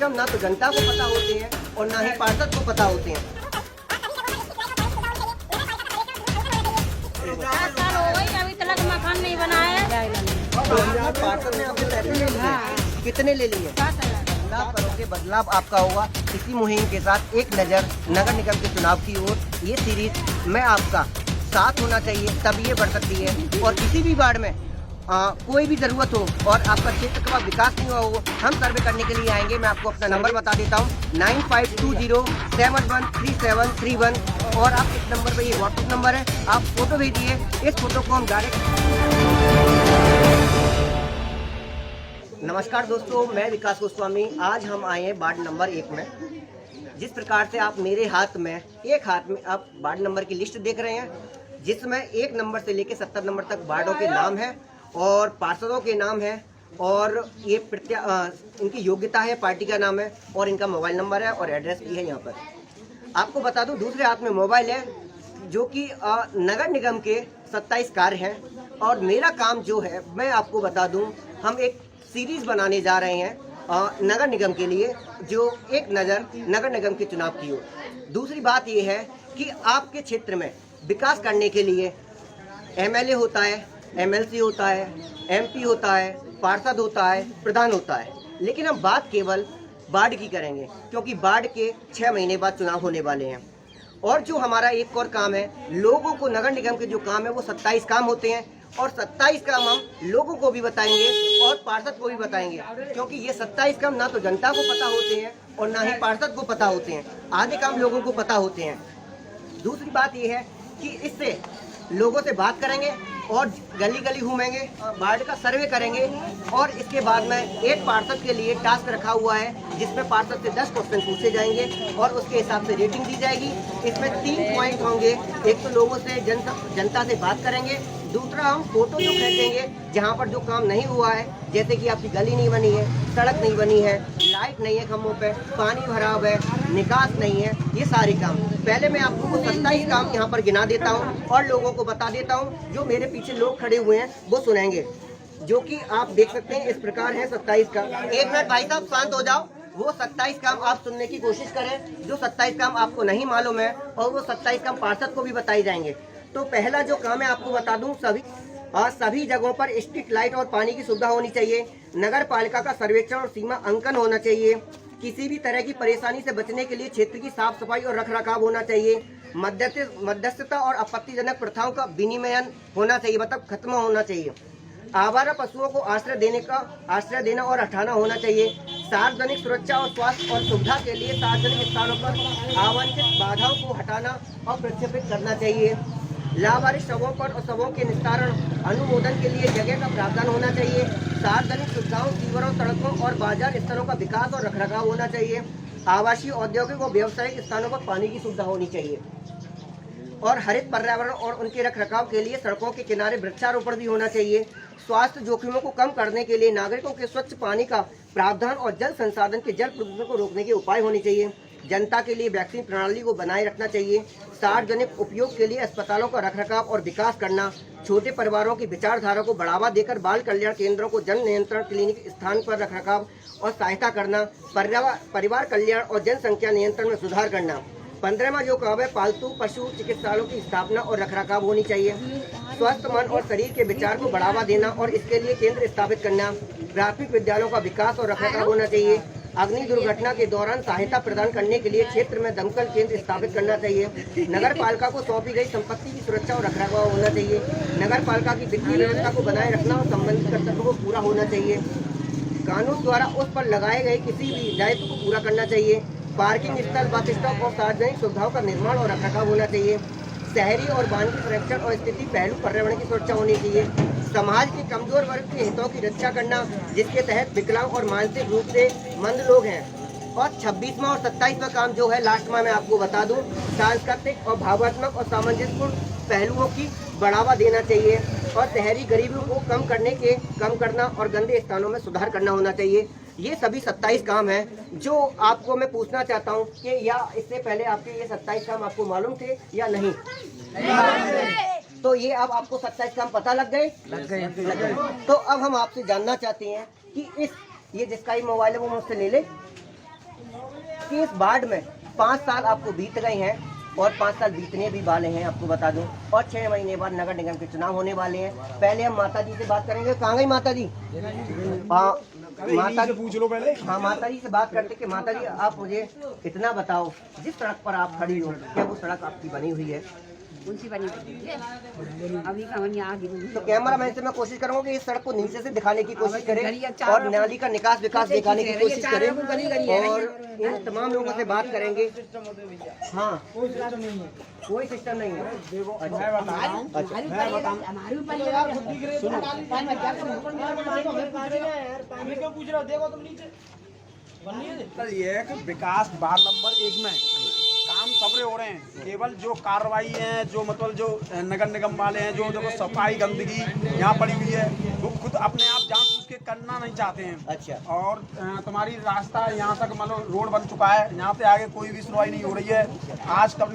काम ना तो जनता को पता होते हैं और ना ही पार्षद को पता होते हैं। 7 साल हो गए अभी तक मकान नहीं बनाया है। पार्षद ने आपसे पैसे ले लिए, कितने ले लिए? 7 करोड़ के बदलाव आपका होगा इसी मुहिम के साथ। एक नज़र नगर निगम के चुनाव की ओर। ये सीरीज में आपका साथ होना चाहिए तब ये बढ़ सकती है। और किसी भी वार्ड में कोई भी ज़रूरत हो और आपका क्षेत्र का विकास नहीं हुआ हो, हम सर्वे करने के लिए आएंगे। मैं आपको अपना नंबर बता देता हूँ 9520713731। और आप इस नंबर पर, ये व्हाट्सएप नंबर है, आप फोटो भेजिए। इस फोटो को हम डायरेक्ट। नमस्कार दोस्तों, मैं विकास गोस्वामी। आज हम आए हैं वार्ड नंबर 1 में। जिस प्रकार से आप मेरे हाथ में, एक हाथ में आप वार्ड नंबर की लिस्ट देख रहे हैं, जिसमें 1 नंबर से लेकर 70 नंबर तक वार्डों के नाम है और पार्षदों के नाम है और ये इनकी योग्यता है, पार्टी का नाम है और इनका मोबाइल नंबर है और एड्रेस भी है यहाँ पर। आपको बता दूं, दूसरे हाथ में मोबाइल है जो कि नगर निगम के 27 कार्य हैं। और मेरा काम जो है, मैं आपको बता दूं, हम एक सीरीज बनाने जा रहे हैं नगर निगम के लिए, जो एक नज़र नगर निगम के चुनाव की ओर। दूसरी बात यह है कि आपके क्षेत्र में विकास करने के लिए एमएलए होता है, एमएलसी होता है, एमपी होता है, पार्षद होता है, प्रधान होता है। लेकिन हम बात केवल वार्ड की करेंगे क्योंकि वार्ड के 6 महीने बाद चुनाव होने वाले हैं। और जो हमारा एक और काम है, लोगों को नगर निगम के जो काम है वो 27 काम होते हैं और 27 काम हम लोगों को भी बताएंगे और पार्षद को भी बताएंगे। क्योंकि ये 27 काम ना तो जनता को पता होते हैं और ना ही पार्षद को पता होते हैं। आधे काम लोगों को पता होते हैं। दूसरी बात ये है कि इससे लोगों से बात करेंगे और गली गली घूमेंगे, वार्ड का सर्वे करेंगे। और इसके बाद में एक पार्षद के लिए टास्क रखा हुआ है जिसमें पार्षद से 10 क्वेश्चन पूछे जाएंगे और उसके हिसाब से रेटिंग दी जाएगी। इसमें 3 पॉइंट होंगे। एक तो लोगों से, जनता से बात करेंगे। दूसरा, हम फोटो जो खींचेंगे जहाँ पर जो काम नहीं हुआ है, जैसे कि आपकी गली नहीं बनी है, सड़क नहीं बनी है, लाइट नहीं है खंभों पे, पानी खराब है, निकास नहीं है, ये सारे काम। पहले मैं आपको वो 27 काम यहाँ पर गिना देता हूँ और लोगों को बता देता हूँ। जो मेरे पीछे लोग खड़े हुए हैं वो सुनेंगे, जो कि आप देख सकते हैं। इस प्रकार है 27 काम। 1 मिनट भाई साहब, शांत हो जाओ। वो 27 काम आप सुनने की कोशिश करें जो 27 काम आपको नहीं मालूम है, और वो 27 काम पार्षद को भी बताए जाएंगे। तो पहला जो काम है आपको बता दूं, सभी जगहों पर स्ट्रीट लाइट और पानी की सुविधा होनी चाहिए। नगर पालिका का सर्वेक्षण और सीमा अंकन होना चाहिए। किसी भी तरह की परेशानी से बचने के लिए क्षेत्र की साफ सफाई और रखरखाव होना चाहिए। मध्यस्थता और आपत्तिजनक प्रथाओं का विनिमयन होना चाहिए, मतलब खत्म होना चाहिए। आवारा पशुओं को आश्रय देना और हटाना होना चाहिए। सार्वजनिक सुरक्षा और स्वास्थ्य और सुविधा के लिए सार्वजनिक स्थानों पर आवंटित बाधाओं को हटाना और प्रक्षेपित करना चाहिए। लावारिस शवों पर और शवों के निस्तारण अनुमोदन के लिए जगह का प्रावधान होना चाहिए। सार्वजनिक सुविधाओं, सीवरों, सड़कों और बाजार स्थलों का विकास और रखरखाव होना चाहिए। आवासीय, औद्योगिक और व्यावसायिक स्थानों पर पानी की सुविधा होनी चाहिए। और हरित पर्यावरण और उनके रखरखाव के लिए सड़कों के किनारे वृक्षारोपण भी होना चाहिए। स्वास्थ्य जोखिमों को कम करने के लिए नागरिकों के स्वच्छ पानी का प्रावधान और जल संसाधन के जल प्रदूषण को रोकने के उपाय होने चाहिए। जनता के लिए वैक्सीन प्रणाली को बनाए रखना चाहिए। सार्वजनिक उपयोग के लिए अस्पतालों का रखरखाव और विकास करना। छोटे परिवारों की विचारधारा को बढ़ावा देकर बाल कल्याण केंद्रों को जन नियंत्रण क्लिनिक स्थान पर रखरखाव और सहायता करना। परिवार कल्याण और जनसंख्या नियंत्रण में सुधार करना। 15वां जो काम है, पालतू पशु चिकित्सालयों की स्थापना और रखरखाव होनी चाहिए। स्वस्थ मन और शरीर के विचार को बढ़ावा देना और इसके लिए केंद्र स्थापित करना। प्राथमिक विद्यालयों का विकास और रखरखाव होना चाहिए। अग्नि दुर्घटना के दौरान सहायता प्रदान करने के लिए क्षेत्र में दमकल केंद्र स्थापित करना चाहिए। नगर पालिका को सौंपी गई संपत्ति की सुरक्षा और रखरखाव होना चाहिए। नगर पालिका की वित्तीय व्यवस्था को बनाए रखना और संबंधित कर्तव्यों को पूरा होना चाहिए। कानून द्वारा उस पर लगाए गए किसी भी दायित्व को पूरा करना चाहिए। पार्किंग स्थल, बस स्टॉप और सार्वजनिक सुविधाओं का निर्माण और रखरखाव होना चाहिए। शहरी और वानिकी संरक्षण और स्थिति पहलू पर्यावरण की सुरक्षा होनी चाहिए। समाज के कमजोर वर्ग के हितों की रक्षा करना, जिसके तहत विकलांग और मानसिक रूप से मंद लोग हैं। और 26वां और 27वां काम जो है लास्ट में मैं आपको बता दूं, सांस्कृतिक और भावनात्मक और सामंजस्यपूर्ण पहलुओं की बढ़ावा देना चाहिए। और शहरी गरीबी को कम करना और गंदे स्थानों में सुधार करना होना चाहिए। ये सभी 27 काम हैं जो आपको मैं पूछना चाहता हूँ कि या इससे पहले आपके ये 27 काम आपको मालूम थे या नहीं? तो ये अब आपको 27 काम पता लग गए? लग गए। तो अब हम आपसे जानना चाहते हैं कि ये जिसका ही मोबाइल है वो मुझसे ले ले। आपके इस वार्ड में 5 साल आपको बीत गए हैं और 5 साल बीतने भी वाले हैं, आपको बता दूं। और 6 महीने बाद नगर निगम के चुनाव होने वाले हैं। पहले हम माता जी से बात करेंगे। कहाँ गई माता जी? हाँ, माता जी पूछ लो पहले। हाँ, माता जी से बात करते कि माता जी आप मुझे इतना बताओ, जिस सड़क पर आप खड़ी हो क्या वो सड़क आपकी बनी हुई है? उनसी बनी हुई है अभी कहानी आगे तो कैमरा मैन से मैं कोशिश करूंगा कि इस सड़क को नीचे से दिखाने की कोशिश करें और नाली का निकास विकास दिखाने की कोशिश करें और इन तमाम लोगों से बात करेंगे। हाँ, कोई सिस्टम नहीं है। कल ये है कि विकास वार्ड नंबर 1 में काम सबरे हो रहे हैं। केवल जो कार्रवाई है, जो मतलब जो नगर निगम वाले हैं, जो देखो सफाई गंदगी यहाँ पड़ी हुई है, वो खुद अपने आप जानबूझ के करना नहीं चाहते हैं। अच्छा। और तुम्हारी रास्ता यहाँ तक मतलब रोड बन चुका है, यहाँ से आगे कोई भी सुनवाई नहीं हो रही है। आज कब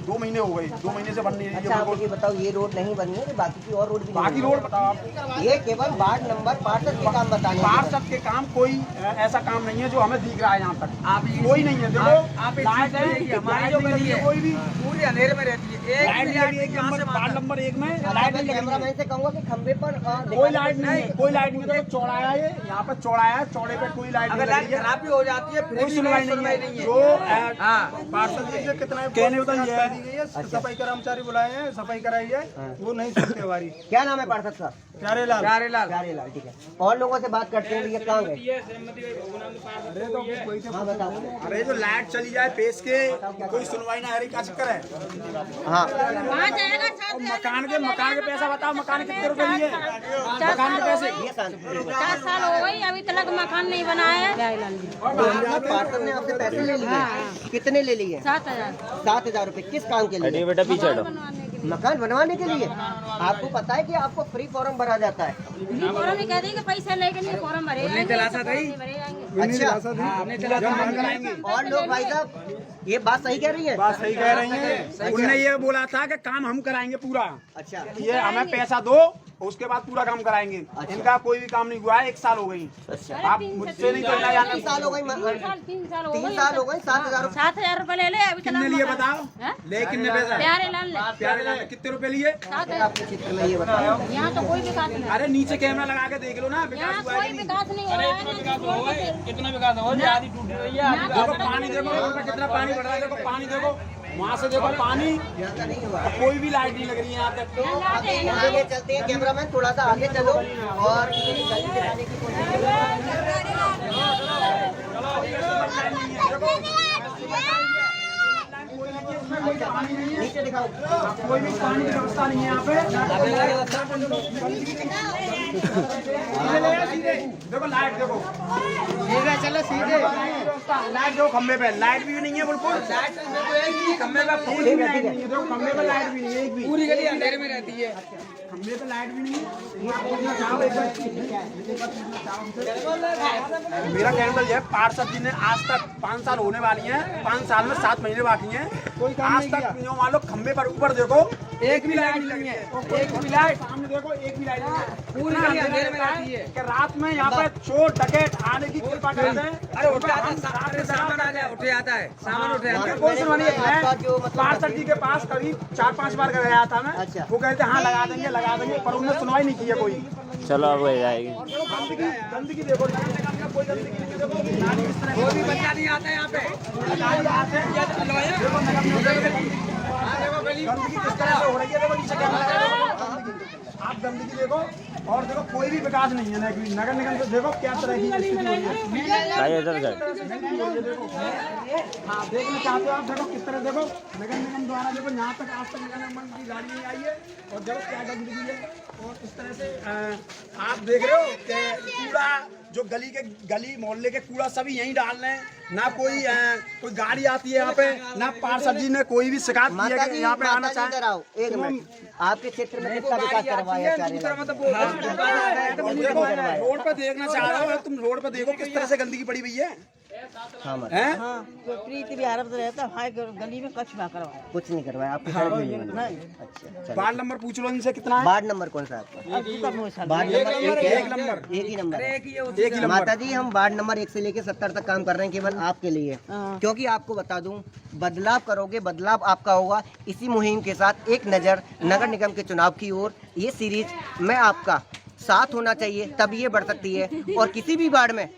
2 महीने हो गए, 2 महीने से बन नहीं रही अच्छा, आप है। मुझे बताओ ये रोड नहीं बनी है, बाकी की और रोड भी नहीं बाकी बनी रोड बताओ आप। है? ये केवल वार्ड नंबर पार्षद के काम बताने हैं। पार्षद के काम कोई ऐसा काम नहीं है जो हमें दिख रहा है यहाँ तक। कोई नहीं है। देखो आप लाइट है, हमारी जो गली है कोई भी पूरी अंधेरे में रहती है। एक वार्ड नंबर 1 में अच्छा, लाइट मैं नहीं लगी कैमरा है। मैन से कहूंगा कि खंबे पर कोई लाइट नहीं है, कोई लाइट नहीं है। देखो चौड़ाया है, यहाँ पर चौड़ाया है, चौड़े पे कोई लाइट नहीं अगर लाइट लगी है। खराब भी हो जाती है फिर कोई भी सुनवाई नहीं है। जो पार्षद जी से कितना कहने होता दी है गई है, सफाई कर्मचारी बुलाए हैं, सफाई कराई है, वो नहीं सुनते हमारी। क्या नाम है पार्षद का? प्यारे लाल। प्यारे लाल प्यारे लाल, ठीक है। और लोगों से बात करते हैं, भैया कहाँ गए? अरे तो कोई से हाँ बताओ। अरे जो लाइट चली जाए पेश के कोई सुनवाई ना हरी का चक्कर है। हाँ, कहाँ जाएगा? मकान के पैसा बताओ, मकान कितने रुपए लिए? मकान के पैसे ये शांत 4 साल हो गई अभी तक मकान नहीं बनाया है। पार्षद ने आपसे पैसे ले लिए? कितने ले लिए? 7,000 7,000 रुपए। किस काम के लिए? बेटा पीछे हटो। मकान बनवाने के लिए। आपको पता है कि आपको फ्री फॉर्म भरा जाता है? फॉर्म में कह दी कि पैसे लेके नहीं फॉर्म भरे जाएंगे, चलाता था ही। भरे जाएंगे। अच्छा, और लोग भाई साहब ये बात सही कह रही है? बात सही कह रही है। उनने ये बोला था कि काम हम कराएंगे पूरा। अच्छा, ये हमें पैसा दो, उसके बाद पूरा काम कराएंगे। इनका कोई भी काम नहीं हुआ है, 1 साल हो गई। आप मुझसे नहीं करना चाहते। 3 साल हो गए। 3 साल हो 3 साल हो गए। 7,000 7,000 रुपए ले ले अभी तक कितने लिए बताओ? हैं? ले कितने पैसा? प्यारे लाल ने प्यारे लाल ने कितने रुपए लिए? 7,000। आपके क्षेत्र में ये बताओ। यहाँ तो कोई विकास नहीं, अरे नीचे कैमरा लगा के देख लो ना, विकास यहाँ हुआ है कोई कि नहीं? विकास नहीं हो रहा है। कितना विकास हो रहा है? आधी टूट रही है। देखो पानी, देखो रोड पे कितना पानी बढ़ रहा है। देखो पानी, देखो वहाँ से देखो पानी, कोई भी लाइट नहीं लग रही है यहाँ तक। आगे ले चलते हैं। कैमरामैन थोड़ा सा आगे चलो और गली दिखाने की कोशिश करो। नीचे दिखाओ। कोई भी पानी की व्यवस्था नहीं है यहाँ पे। देखो लाइट, देखो सीधे चलो सीधे। लाइट, देखो खम्बे पे लाइट भी नहीं है बिल्कुल। खम्बे पे फूल भी लाइट नहीं है। देखो खम्बे पे लाइट भी नहीं है एक भी। पूरी गली अंधेरे में रहती है। खम्बे पे लाइट भी नहीं है। मेरा कहना है पार्षद जी ने आज तक 5 साल होने वाली हैं, 5 साल में 7 महीने बाकी हैं, आज तक जो मान लो खम्बे पर ऊपर देखो एक भी लाइट नहीं लगी है। एक भी लाइट सामने देखो, एक भी लाइट नहीं है। पूरी गली अंधेरे में रहती है। कि रात में यहाँ पे चोर डकैत आने की कृपा करते हैं। अरे उठे आता है, सामान आ जाए, उठे आता है, सामान उठे आता है। कोई सुनवाई नहीं है। मैं पार्षद जी के पास करीब 4-5 बार गया था मैं। अच्छा। वो कहते हाँ लगा देंगे, पर उन्होंने सुनवाई नहीं की है कोई। चलो अब हो जाएगी। और देखो गंदगी, गंदगी देखो, कोई गंदगी नहीं। देखो नाली किस तरह कोई भी बच्चा नहीं आता है यहाँ पे। गंदगी किस तरह से हो रही है। देखो नीचे कैमरा लगा है। आप गंदगी देखो और देखो कोई भी विकास नहीं है। नगर निगम से देखो क्या तरह की स्थिति हुई है। भाई इधर से हाँ देखना चाहते हो आप, देखो किस तरह, देखो नगर निगम द्वारा देखो यहाँ तक आज तक नगर निगम की गाड़ी नहीं आई है और देखो क्या गंदगी है। और इस तरह से आप देख रहे हो कि कूड़ा जो गली मोहल्ले के कूड़ा सभी यहीं डाल रहे हैं। ना कोई गाड़ी आती है यहाँ पे, ना पार्षद जी ने कोई भी शिकायत की है कि यहाँ पे आना चाहे। एक मिनट, आपके क्षेत्र में कितना विकास करवाया जा रहा है? रोड पे देखना चाह रहे हो तुम, रोड पे देखो किस तरह से गंदगी पड़ी हुई है। हाँ मत हैं? तो प्रीति बिहार में रहता हमारे गली में कछ ना करवाया कुछ नहीं करवाया आपके सड़क में नहीं बना। नहीं अच्छा चलो। वार्ड नंबर पूछ लो इनसे कितना है। वार्ड नंबर कौन सा है आपका? अब इसका मुँह साल वार्ड नंबर एक है। एक नंबर एक ही नंबर है। एक ही नंबर। माता जी हम वार्ड नंबर 1 से लेके 70 तक काम कर रहे हैं केवल आपके लिए, हाँ। क्योंकि आपको बता दूं बदलाव करोगे बदलाव आपका होगा। इसी मुहिम के साथ एक नज़र नगर निगम के चुनाव की ओर ये सीरीज में आपका साथ होना चाहिए, तब ये बढ़ सकती है। और किसी भी वार्ड में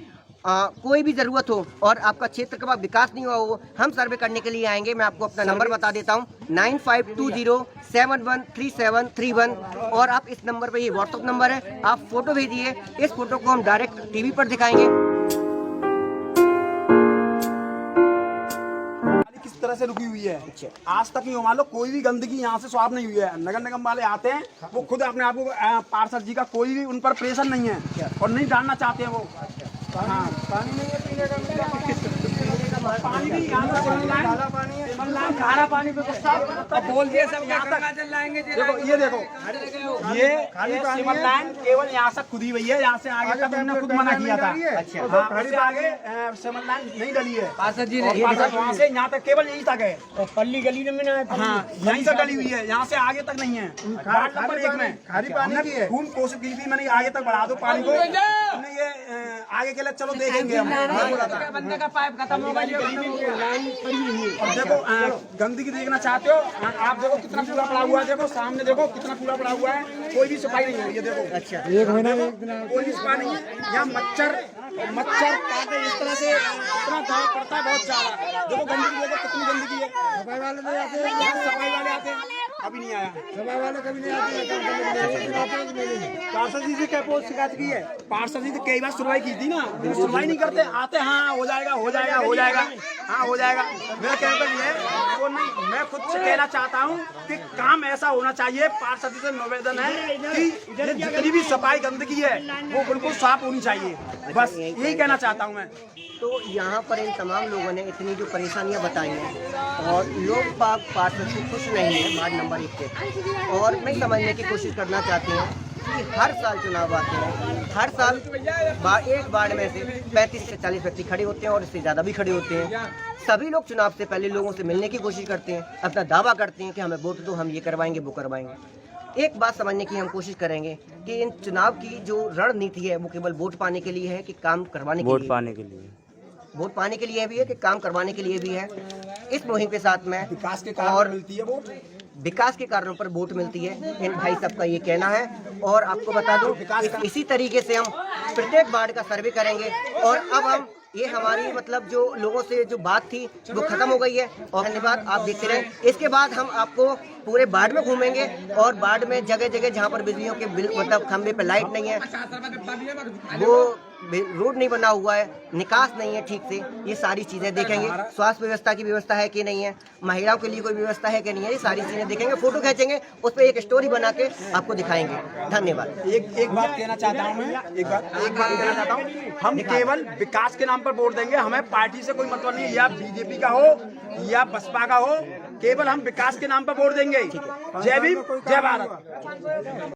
कोई भी ज़रूरत हो और आपका क्षेत्र का विकास नहीं हुआ हो, हम सर्वे करने के लिए आएंगे। मैं आपको अपना नंबर बता देता हूँ 9520713731 और आप इस नंबर पे, ये व्हाट्सअप नंबर है, आप फोटो भेजिए। इस फोटो को हम डायरेक्ट टीवी पर दिखाएंगे। किस तरह से रुकी हुई है आज तक नहीं हो। मान लो कोई भी गंदगी यहाँ से साफ नहीं हुई है। नगर निगम वाले आते हैं, वो खुद अपने आप को पार्षद जी का कोई भी उन पर प्रेशर नहीं है और नहीं डालना चाहते हैं वो। हाँ, पानी नहीं है पीने का, पानी भी यहाँ से काला पानी है। खारा पानी पे बोल दिए सब गंगाजल लाएंगे। देखो ये देखो ये सिमर लाइन केवल यहाँ से खुदी हुई है। यहाँ से आगे तक हमने खुद मना किया था। अच्छा हाँ, उससे आगे सिमर लाइन नहीं डली है। पार्षद जी और ने पार्षद वहाँ से यहाँ तक केवल यहीं तक है। और पल्ली गली में ना हाँ, यहीं से डली हुई है, यहाँ से आगे तक नहीं है। वार्ड नंबर 1 में खारी पानी की है। खून कोशिश की थी मैंने आगे तक बढ़ा दो पानी को। हमने ये आगे के लिए चलो देखेंगे हम। बंदे का पाइप खत्म हो गया। और देखो गंदगी देखना चाहते हो आप, देखो कितना कूड़ा पड़ा हुआ है। देखो सामने देखो कितना कूड़ा पड़ा हुआ है, कोई भी सफाई नहीं हुई है। देखो अच्छा कोई भी सफाई नहीं है। यहाँ मच्छर काटे इस तरह से, इतना दर्द पड़ता है बहुत ज्यादा। देखो गंदगी देखो कितनी गंदगी है। सफाई वाले नहीं आते, सफाई वाले आते हैं, अभी नहीं आया। सफाई वाले कभी नहीं आते। पार्षद जी से क्या शिकायत की है? पार्षद जी से कई बार सुनवाई की थी ना, सुनवाई नहीं करते, आते हाँ हो जाएगा हो जाएगा हो जाएगा हाँ हो जाएगा। मेरा कहना ये है वो नहीं, मैं खुद से कहना चाहता हूँ कि काम ऐसा होना चाहिए। पार्षद जी से निवेदन है कि ये जितनी भी सफाई गंदगी है वो बिल्कुल साफ होनी चाहिए। बस यही कहना चाहता हूँ मैं। तो यहाँ पर इन तमाम लोगों ने इतनी जो परेशानियाँ बताई हैं और लोग पार्षद से खुश नहीं है वार्ड नंबर 1 के, और नहीं समझने की कोशिश करना चाहते हैं कि हर साल चुनाव आते हैं, हर साल एक वार्ड में से 35 से 40 व्यक्ति खड़े होते हैं और इससे ज़्यादा भी खड़े होते हैं। सभी लोग चुनाव से पहले लोगों से मिलने की कोशिश करते हैं, अपना दावा करते हैं कि हमें वोट दो, हम ये करवाएंगे वो करवाएंगे। एक बात समझने की हम कोशिश करेंगे कि इन चुनाव की जो रणनीति है वो केवल वोट पाने के लिए है कि काम करवाने के लिए? वोट पाने के लिए भी है कि काम करवाने के लिए भी है। इस मुहिम के साथ में विकास के कारण मिलती है वोट, विकास के कारणों पर वोट मिलती है, इन भाई सबका ये कहना है। और आपको बता दूं इसी तरीके से हम प्रत्येक वार्ड का सर्वे करेंगे। और अब हम ये हमारी मतलब जो लोगों से जो बात थी वो खत्म हो गई है। और धन्यवाद, आप देखते रहें। इसके बाद हम आपको पूरे वार्ड में घूमेंगे और वार्ड में जगह जगह जहाँ पर बिजलियों के बिल मतलब खंबे पे लाइट नहीं है, वो रोड नहीं बना हुआ है, निकास नहीं है ठीक से, ये सारी चीज़ें देखेंगे। स्वास्थ्य व्यवस्था की व्यवस्था है कि नहीं है, महिलाओं के लिए कोई व्यवस्था है कि नहीं है, ये सारी चीज़ें देखेंगे, फोटो खींचेंगे, उस पर एक स्टोरी बना के आपको दिखाएंगे। धन्यवाद। एक बात कहना चाहता हूँ मैं, एक बात कहना चाहता हूँ, हम केवल विकास के नाम पर वोट देंगे। हमें पार्टी से कोई मतलब नहीं, या बीजेपी का हो या बसपा का हो, केवल हम विकास के नाम पर वोट देंगे। जय भीम, जय भारत।